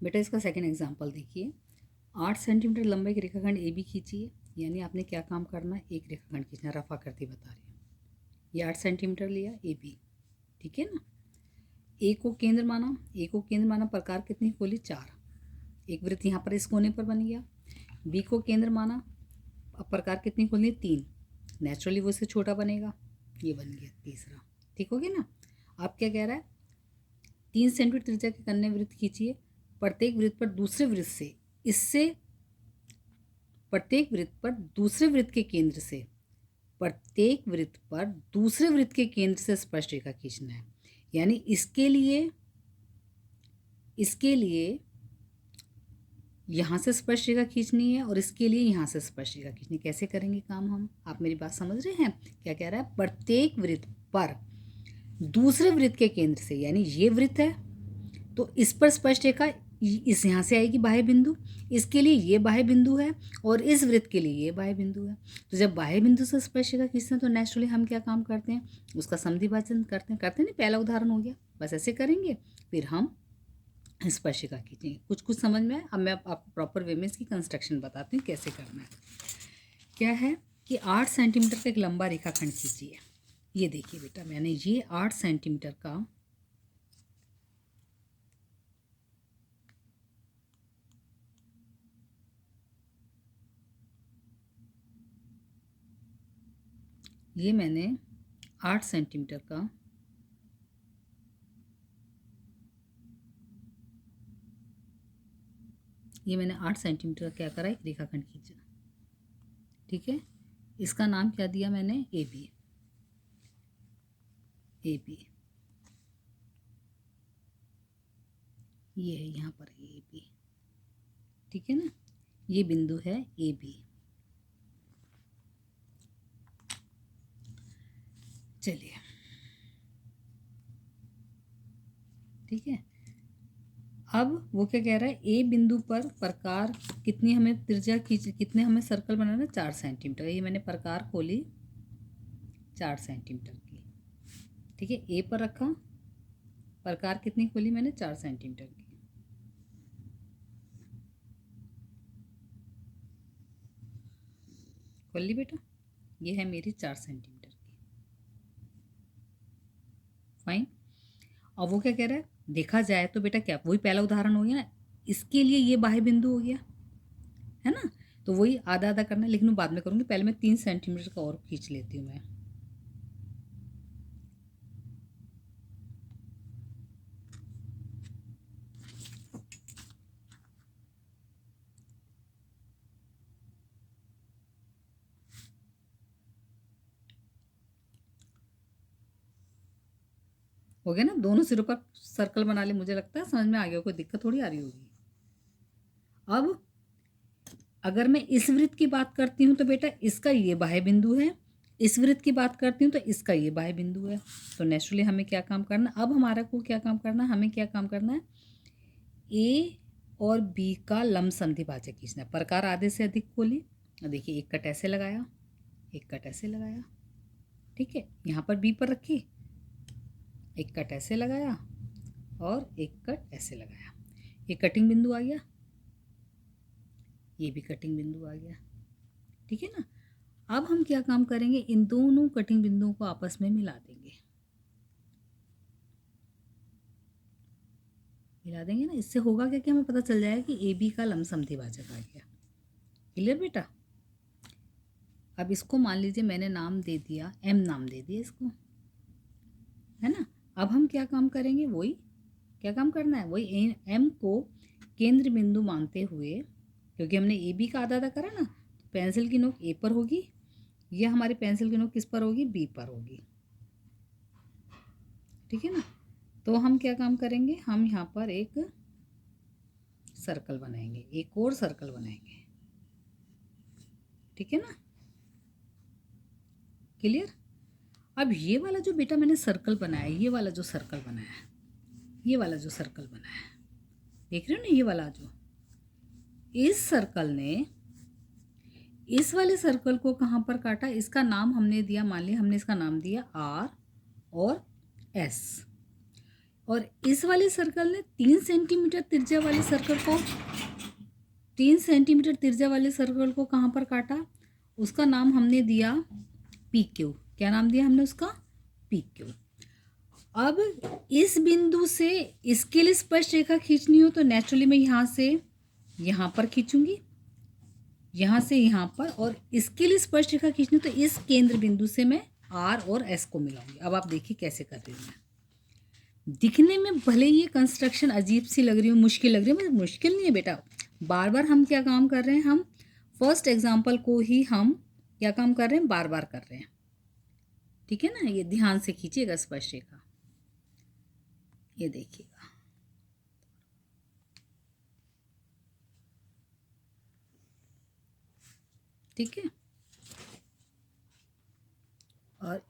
बेटा इसका second example देखिए। 8 सेंटीमीटर लंबा एक रेखाखंड ए बी खींचिए। यानी आपने क्या काम करना है, एक रेखाखंड खींचना। रफा करती बता रही हूँ। ये 8 सेंटीमीटर लिया ए बी, ठीक है ना। ए को केंद्र माना, ए को केंद्र माना, प्रकार कितनी खोली, 4। एक वृत्त यहाँ पर इस कोने पर बन गया। बी को केंद्र माना, अब प्रकार कितनी खोलनी, 3। नेचुरली वो इससे छोटा बनेगा, ये बन गया तीसरा। ठीक हो गया ना। अब क्या कह रहा है, 3 सेंटीमीटर त्रिज्या के कन्या वृत्त खींचिए। प्रत्येक वृत्त पर दूसरे वृत्त से, इससे प्रत्येक वृत्त पर दूसरे वृत्त के केंद्र से, प्रत्येक वृत्त पर दूसरे वृत्त के केंद्र से स्पर्श रेखा खींचना है। यानी इसके लिए यहाँ से स्पर्श रेखा खींचनी है और इसके लिए यहाँ से स्पर्श रेखा खींचनी। कैसे करेंगे काम हम, आप मेरी बात समझ रहे हैं। क्या कह रहा है, प्रत्येक वृत्त पर दूसरे वृत्त के केंद्र से, यानी ये वृत्त है तो इस पर स्पर्श रेखा इस यहाँ से आएगी बाह्य बिंदु, इसके लिए ये बाह्य बिंदु है और इस वृत्त के लिए ये बाह्य बिंदु है। तो जब बाह्य बिंदु से स्पर्श रेखा खींचते हैं तो नेचुरली हम क्या काम करते हैं, उसका समद्विभाजन करते हैं नहीं। पहला उदाहरण हो गया, बस ऐसे करेंगे, फिर हम स्पर्शिका खींचेंगे। कुछ कुछ समझ में आए। अब मैं आपको प्रॉपर वे में इसकी कंस्ट्रक्शन बताती हूँ कैसे करना है। क्या है कि 8 सेंटीमीटर का एक लंबा रेखाखंड खींचिए। ये देखिए बेटा, मैंने ये 8 सेंटीमीटर का मैंने 8 सेंटीमीटर का मैंने 8 सेंटीमीटर का क्या करा, एक रेखाखंड खींचा। ठीक है, इसका नाम क्या दिया मैंने, ए बी। ए बी ये है, यहाँ पर ए बी, ठीक है ना। ये बिंदु है ए बी। चलिए, ठीक है। अब वो क्या कह रहा है, ए बिंदु पर प्रकार कितनी हमें त्रिज्या खींच, कितने हमें सर्कल बनाना, 4 सेंटीमीटर। ये मैंने प्रकार खोली 4 सेंटीमीटर की, ठीक है। ए पर रखा, प्रकार कितनी खोली मैंने, 4 सेंटीमीटर की। खोल ली बेटा, ये है मेरी 4 सेंटीमीटर की। फाइन। अब वो क्या कह रहा है, देखा जाए तो बेटा क्या, वही पहला उदाहरण हो गया ना। इसके लिए ये बाह्य बिंदु हो गया, है ना। तो वही आधा आधा करना है, लेकिन मैं बाद में करूँगी। पहले मैं 3 सेंटीमीटर का और खींच लेती हूँ मैं। हो गया ना, दोनों सिरों पर सर्कल बना ले। मुझे लगता है समझ में आ गया, कोई दिक्कत थोड़ी आ रही होगी। अब अगर मैं इस वृत्त की बात करती हूँ तो बेटा इसका ये बाह्य बिंदु है, इस वृत्त की बात करती हूँ तो इसका ये बाह्य बिंदु है। तो नेचुरली हमें क्या काम करना, अब हमारा को क्या काम करना है, हमें क्या काम करना है, ए और बी का लंब समद्विभाजक खींचना है। प्रकार आधे से अधिक खोली, देखिए एक कट ऐसे लगाया, एक कट ऐसे लगाया, ठीक है। यहाँ पर बी पर रखी, एक कट ऐसे लगाया और एक कट ऐसे लगाया। ये कटिंग बिंदु आ गया, ये भी कटिंग बिंदु आ गया, ठीक है ना। अब हम क्या काम करेंगे, इन दोनों कटिंग बिंदुओं को आपस में मिला देंगे। मिला देंगे ना, इससे होगा क्या कि हमें पता चल जाएगा कि ए बी का लंब समद्विभाजक आ गया। क्लियर बेटा। अब इसको मान लीजिए मैंने नाम दे दिया, एम नाम दे दिया इसको, है ना। अब हम क्या काम करेंगे, वही क्या काम करना है, वही एम को केंद्र बिंदु मानते हुए, क्योंकि हमने ए बी का आधा आधा करा ना, तो पेंसिल की नोक ए पर होगी, यह हमारी पेंसिल की नोक किस पर होगी, बी पर होगी, ठीक है ना। तो हम क्या काम करेंगे, हम यहाँ पर एक सर्कल बनाएंगे, एक और सर्कल बनाएंगे, ठीक है ना। क्लियर। अब ये वाला जो बेटा मैंने सर्कल बनाया, ये वाला जो सर्कल बनाया है, ये वाला जो सर्कल बनाया है, देख रहे हो ना, ये वाला जो, इस सर्कल ने इस वाले सर्कल को कहाँ पर काटा, इसका नाम हमने दिया, मान लिया हमने इसका नाम दिया आर और एस। और इस वाले सर्कल ने 3 सेंटीमीटर त्रिज्या वाले सर्कल को 3 सेंटीमीटर त्रिज्या वाले सर्कल को कहाँ पर काटा, उसका नाम हमने दिया पी क्यू। क्या नाम दिया हमने उसका? P Q. अब इस बिंदु से इसके लिए स्पर्श रेखा खींचनी हो तो नेचुरली मैं यहाँ से यहाँ पर खींचूंगी, यहाँ से यहाँ पर, और इसके लिए स्पर्श रेखा खींचनी तो इस केंद्र बिंदु से मैं आर और एस को मिलाऊंगी। अब आप देखिए कैसे कर रही हूँ मैं। दिखने में भले ये कंस्ट्रक्शन अजीब सी लग रही हो, मुश्किल लग रही है, मगर मुश्किल नहीं है बेटा। बार बार हम क्या काम कर रहे हैं, हम फर्स्ट एग्जाम्पल को ही हम क्या काम कर रहे हैं, बार बार कर रहे हैं। ठीक है ना, ये ध्यान से खींचिएगा स्पर्श रेखा, ये देखिएगा। ठीक है, और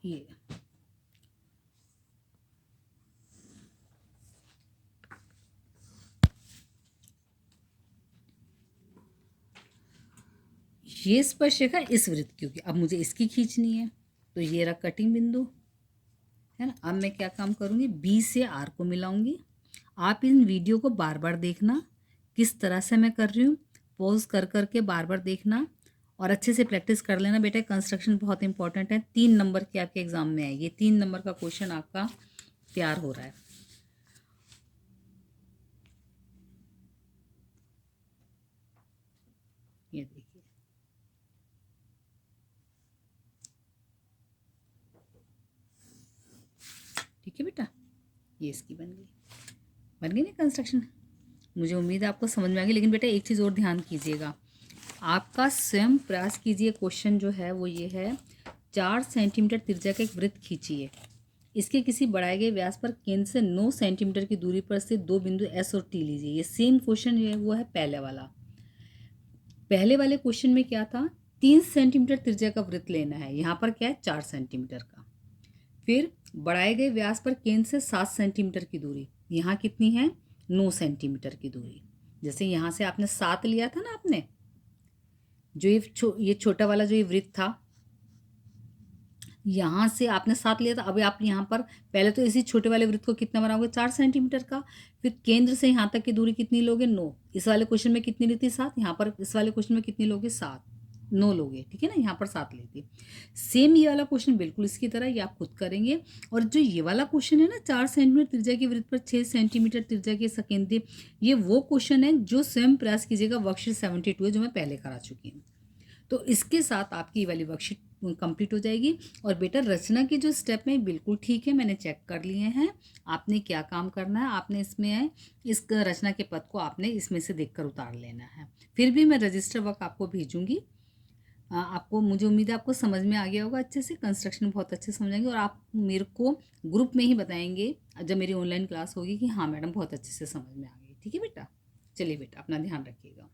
ये स्पर्श रेखा इस वृत्त की होगी। अब मुझे इसकी खींचनी है तो ये रहा कटिंग बिंदु, है ना। अब मैं क्या काम करूँगी, बी से आर को मिलाऊंगी। आप इन वीडियो को बार बार देखना किस तरह से मैं कर रही हूँ, पॉज कर करके बार बार देखना और अच्छे से प्रैक्टिस कर लेना बेटा। कंस्ट्रक्शन बहुत इंपॉर्टेंट है, 3 नंबर के आपके एग्जाम में आएगी। 3 नंबर का क्वेश्चन आपका तैयार हो रहा है। ये देखिए, ठीक है बेटा, ये इसकी बन गई ना कंस्ट्रक्शन। मुझे उम्मीद है आपको समझ में आ गई। लेकिन बेटा एक चीज़ और ध्यान कीजिएगा, आपका स्वयं प्रयास कीजिए। क्वेश्चन जो है वो ये है, 4 सेंटीमीटर त्रिज्या का एक वृत्त खींचिए। इसके किसी बढ़ाए गए व्यास पर केंद्र से 9 सेंटीमीटर की दूरी पर स्थित 2 बिंदु एस और टी लीजिए। ये सेम क्वेश्चन है, वो है पहले वाला। पहले वाले क्वेश्चन में क्या था, 3 सेंटीमीटर त्रिज्या का वृत्त लेना है, यहाँ पर क्या है 4 सेंटीमीटर का। फिर बढ़ाए गए व्यास पर केंद्र से 7 सेंटीमीटर की दूरी, यहाँ कितनी है 9 सेंटीमीटर की दूरी। जैसे यहाँ से आपने 7 लिया था ना, आपने जो ये छोटा वाला जो ये वृत्त था, यहाँ से आपने 7 लिया था। अब आप यहाँ पर पहले तो इसी छोटे वाले वृत्त को कितना बनाओगे, 4 सेंटीमीटर का। फिर केंद्र से यहाँ तक की दूरी कितनी लोगे, 9। इस वाले क्वेश्चन में कितनी लेती, 7। यहाँ पर इस वाले क्वेश्चन में कितनी लोगे, 7। 9 लोगे, ठीक है ना, यहाँ पर 7 लेती। सेम ये वाला क्वेश्चन बिल्कुल इसकी तरह ये आप खुद करेंगे। और जो ये वाला क्वेश्चन है ना, 4 सेंटीमीटर त्रिज्या के वृत्त पर 6 सेंटीमीटर त्रिज्या के सकेंद्र, ये वो क्वेश्चन है जो स्वयं प्रयास कीजिएगा, वर्कशीट 72 है जो मैं पहले करा चुकी हूँ। तो इसके साथ आपकी वाली वर्कशीट कंप्लीट हो जाएगी। और बेटा रचना के जो स्टेप में बिल्कुल ठीक है, मैंने चेक कर लिए हैं। आपने क्या काम करना है, आपने इसमें इस रचना के पद को आपने इसमें से देखकर उतार लेना है। फिर भी मैं रजिस्टर वर्क आपको भेजूंगी। आपको, मुझे उम्मीद है आपको समझ में आ गया होगा अच्छे से, कंस्ट्रक्शन बहुत अच्छे से समझेंगे। और आप मेरे को ग्रुप में ही बताएंगे जब मेरी ऑनलाइन क्लास होगी कि हाँ मैडम बहुत अच्छे से समझ में आ गई। ठीक है बेटा, चलिए बेटा अपना ध्यान रखिएगा।